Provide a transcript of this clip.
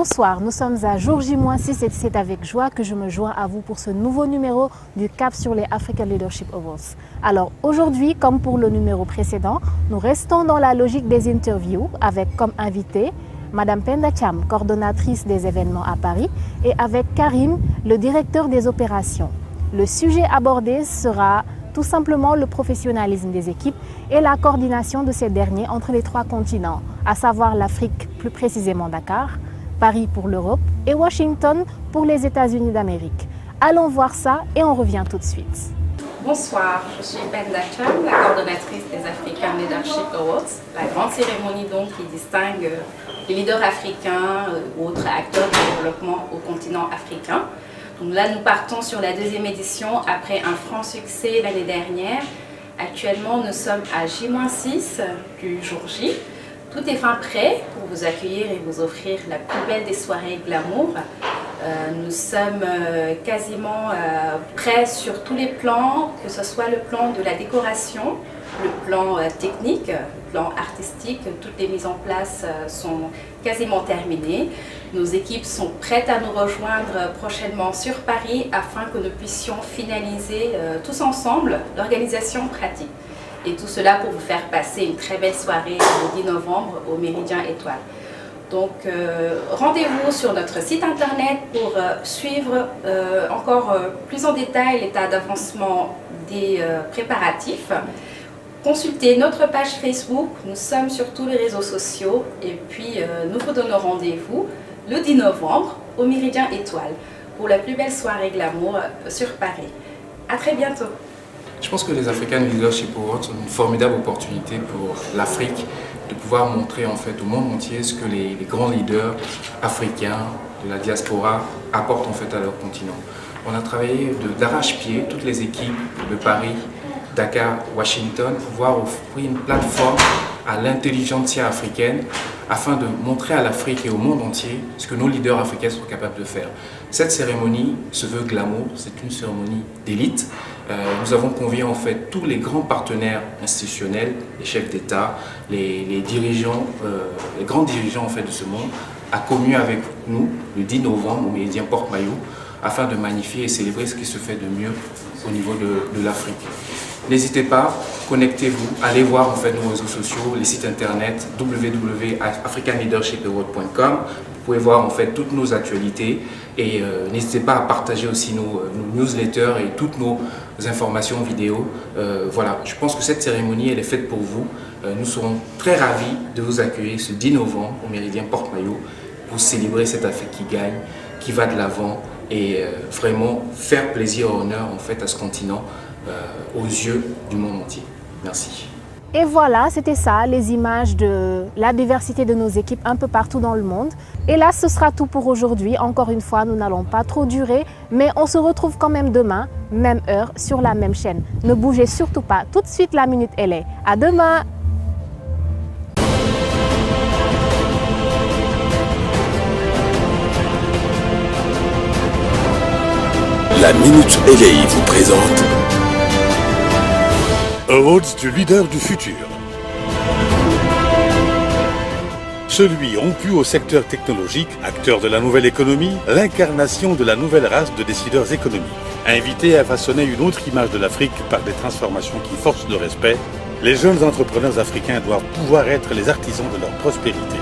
Bonsoir, nous sommes à jour J-6 et c'est avec joie que je me joins à vous pour ce nouveau numéro du CAP sur les African Leadership Awards. Alors aujourd'hui, comme pour le numéro précédent, nous restons dans la logique des interviews avec comme invité Madame Penda Thiam, coordonnatrice des événements à Paris, et avec Karim, le directeur des opérations. Le sujet abordé sera tout simplement le professionnalisme des équipes et la coordination de ces derniers entre les trois continents, à savoir l'Afrique, plus précisément Dakar, Paris pour l'Europe et Washington pour les États-Unis d'Amérique. Allons voir ça et on revient tout de suite. Bonsoir, je suis Penda Thiam, la coordonnatrice des African Leadership Awards, la grande cérémonie donc qui distingue les leaders africains ou autres acteurs du développement au continent africain. Donc là, nous partons sur la deuxième édition après un franc succès l'année dernière. Actuellement, nous sommes à J-6 du jour J. Tout est fin prêt pour vous accueillir et vous offrir la plus belle des soirées glamour. Nous sommes quasiment prêts sur tous les plans, que ce soit le plan de la décoration, le plan technique, le plan artistique. Toutes les mises en place sont quasiment terminées. Nos équipes sont prêtes à nous rejoindre prochainement sur Paris afin que nous puissions finaliser tous ensemble l'organisation pratique. Et tout cela pour vous faire passer une très belle soirée le 10 novembre au Méridien Étoile. Donc rendez-vous sur notre site internet pour suivre encore plus en détail l'état d'avancement des préparatifs. Consultez notre page Facebook, nous sommes sur tous les réseaux sociaux et puis nous vous donnons rendez-vous le 10 novembre au Méridien Étoile pour la plus belle soirée glamour sur Paris. À très bientôt. Je pense que les African Leadership Awards sont une formidable opportunité pour l'Afrique de pouvoir montrer en fait au monde entier ce que les grands leaders africains de la diaspora apportent en fait à leur continent. On a travaillé d'arrache-pied, toutes les équipes de Paris, Dakar, Washington, pour pouvoir offrir une plateforme à l'intelligentsia africaine afin de montrer à l'Afrique et au monde entier ce que nos leaders africains sont capables de faire. Cette cérémonie se veut glamour, c'est une cérémonie d'élite. Nous avons convié en fait tous les grands partenaires institutionnels, les chefs d'État, les dirigeants, les grands dirigeants en fait de ce monde, à communier avec nous le 10 novembre au Méridien Porte-Maillot afin de magnifier et célébrer ce qui se fait de mieux au niveau de l'Afrique. N'hésitez pas, connectez-vous, allez voir en fait nos réseaux sociaux, les sites internet www.africanleadershipaward.com. Vous pouvez voir en fait toutes nos actualités et n'hésitez pas à partager aussi nos newsletters et toutes nos informations vidéo. Voilà, je pense que cette cérémonie elle est faite pour vous. Nous serons très ravis de vous accueillir ce 10 novembre au Méridien Porte-Maillot pour célébrer cette Afrique qui gagne, qui va de l'avant et vraiment faire plaisir et honneur en fait à ce continent aux yeux du monde entier. Merci. Et voilà, c'était ça, les images de la diversité de nos équipes un peu partout dans le monde. Et là, ce sera tout pour aujourd'hui. Encore une fois, nous n'allons pas trop durer, mais on se retrouve quand même demain, même heure, sur la même chaîne. Ne bougez surtout pas, tout de suite la minute elle est. À demain! La Minute LA vous présente Awards du leader du futur. Celui rompu au secteur technologique, acteur de la nouvelle économie, l'incarnation de la nouvelle race de décideurs économiques. Invité à façonner une autre image de l'Afrique par des transformations qui forcent le respect, les jeunes entrepreneurs africains doivent pouvoir être les artisans de leur prospérité.